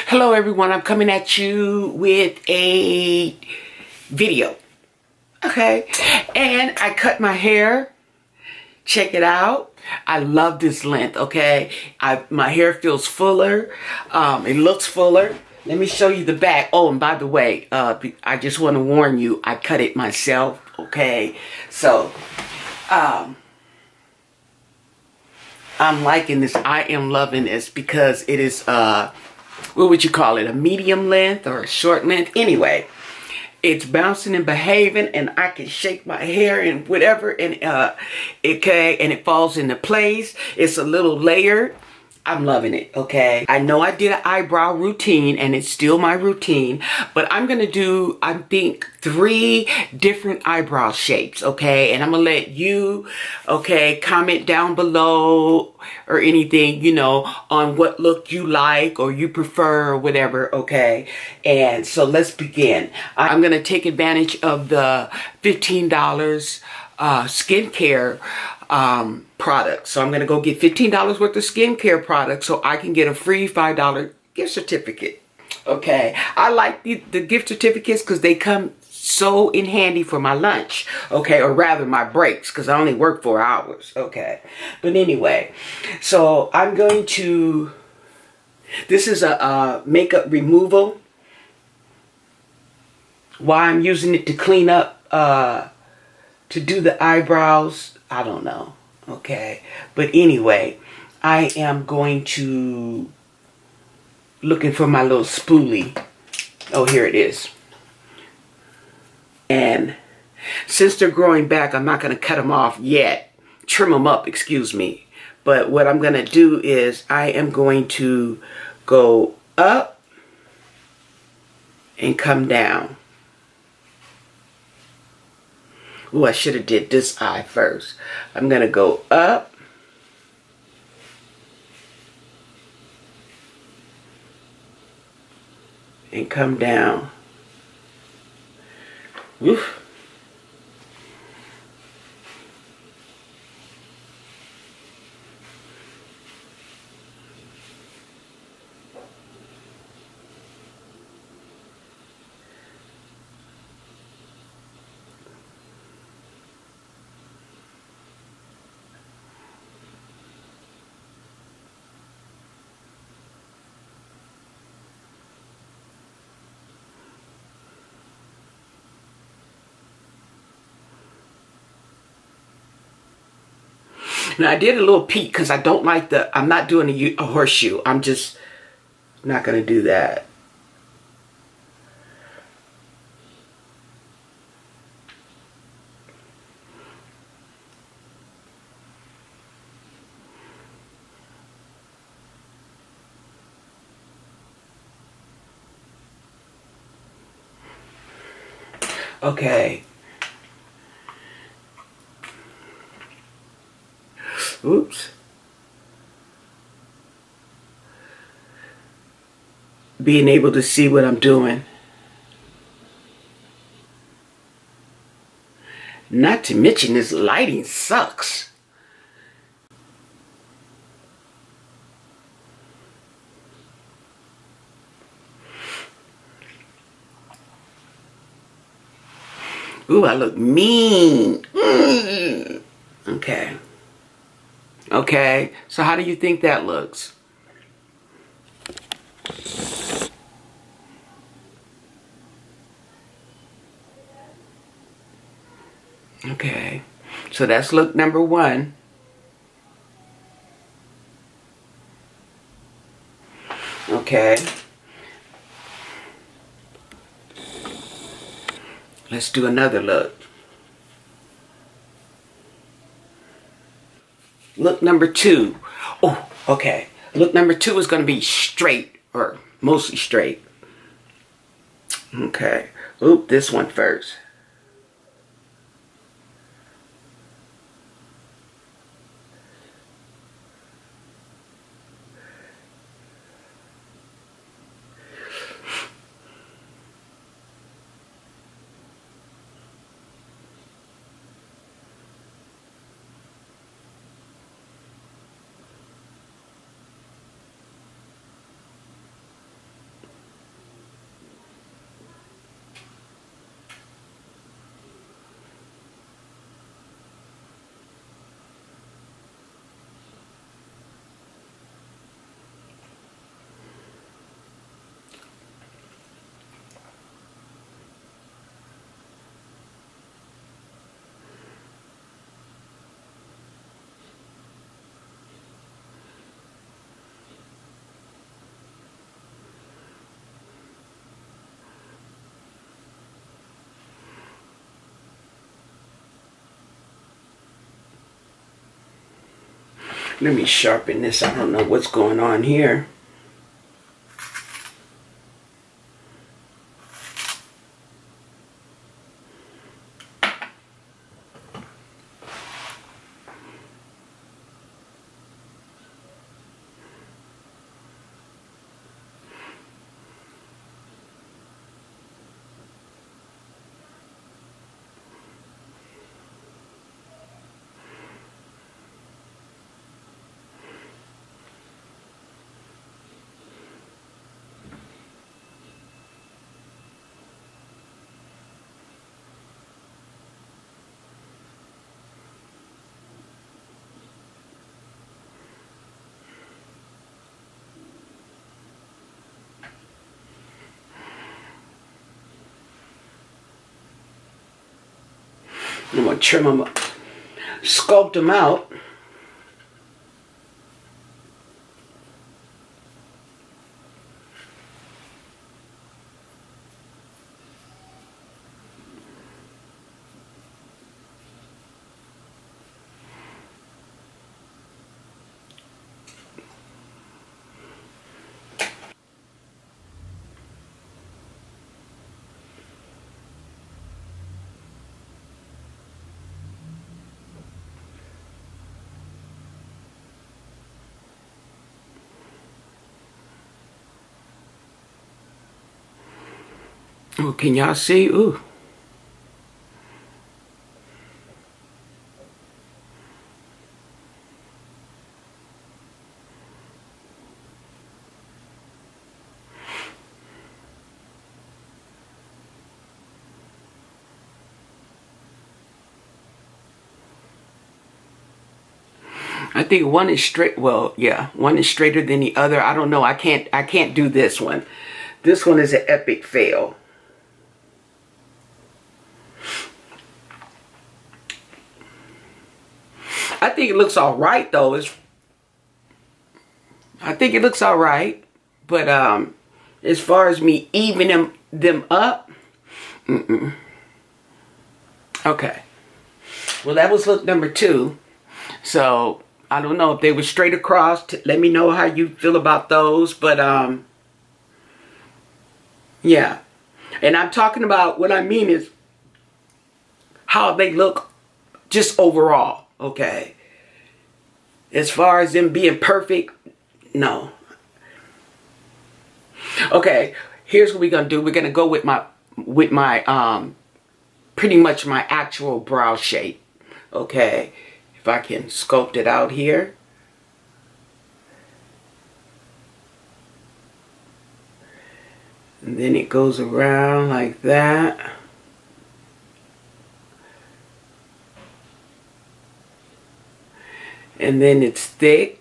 Hello everyone, I'm coming at you with a video, okay? And I cut my hair. Check it out. I love this length, okay? My hair feels fuller. It looks fuller. Let me show you the back. Oh, and by the way, I just want to warn you, I cut it myself, okay? So, I'm liking this. I am loving this because it is, what would you call it? A medium length or a short length? Anyway, it's bouncing and behaving, and I can shake my hair and whatever, and it falls into place. It's a little layered. I'm loving it, okay? I know I did an eyebrow routine, and it's still my routine, but I'm going to do, I think, 3 different eyebrow shapes, okay? And I'm going to let you, okay, comment down below or anything, you know, on what look you like or you prefer or whatever, okay? And so let's begin. I'm going to take advantage of the $15 skincare products. So I'm going to go get $15 worth of skincare products so I can get a free $5 gift certificate. Okay. I like the gift certificates because they come so in handy for my lunch. Okay. Or rather my breaks because I only work 4 hours. Okay. But anyway, so I'm going to, this is a makeup removal. Why I'm using it to clean up, to do the eyebrows, I don't know, okay? But anyway, I am going to, looking for my little spoolie. Oh, here it is. And since they're growing back, I'm not going to cut them off yet. Trim them up, excuse me. But what I'm going to do is I am going to go up and come down. Oh, I should have did this eye first. I'm going to go up. And come down. Oof. Now I did a little peek because I don't like I'm not doing a horseshoe. I'm just not going to do that. Okay. Oops. Being able to see what I'm doing. Not to mention this lighting sucks. Ooh, I look mean. Okay. Okay, so how do you think that looks? Okay, so that's look number 1. Okay. Let's do another look. Look number 2. Oh, okay. Look number 2 is going to be straight, or mostly straight. Okay. Oop, this one first. Let me sharpen this. I don't know what's going on here. I'm going to trim them up, sculpt them out. Oh, can y'all see? Ooh. I think one is straight. Well, yeah, one is straighter than the other. I don't know. I can't do this one. This one is an epic fail. I think it looks all right though. I think it looks all right, but as far as me evening them up, okay. Well, that was look number 2. So I don't know if they were straight across. Let me know how you feel about those, but yeah. And I'm talking about, what I mean is how they look just overall. Okay, as far as them being perfect, no. Okay, here's what we're gonna do. We're gonna go with my pretty much my actual brow shape. Okay, if I can sculpt it out here. And then it goes around like that. And then it's thick.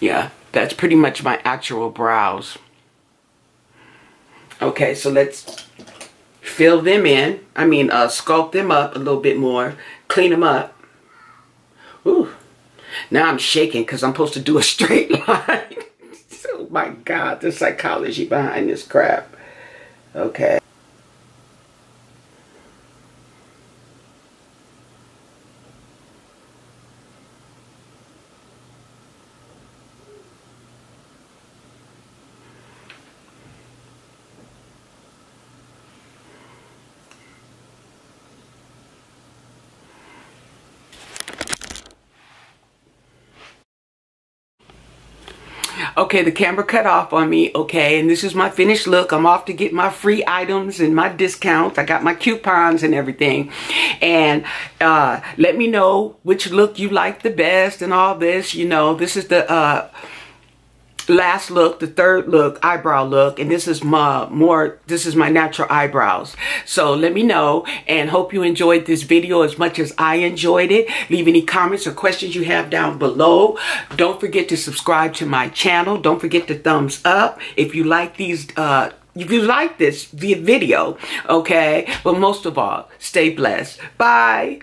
Yeah, that's pretty much my actual brows. Okay, so let's fill them in. I mean, sculpt them up a little bit more. Clean them up. Ooh. Now I'm shaking because I'm supposed to do a straight line. Oh my God, the psychology behind this crap. Okay. Okay, the camera cut off on me, okay, and this is my finished look. I'm off to get my free items and my discounts. I got my coupons and everything. And let me know which look you like the best and all this. You know, this is the last look, the third look, eyebrow look, and this is my natural eyebrows. So let me know, and hope you enjoyed this video as much as I enjoyed it. Leave any comments or questions you have down below. Don't forget to subscribe to my channel. Don't forget to thumbs up if you like these if you like this video, okay? But most of all, stay blessed. Bye.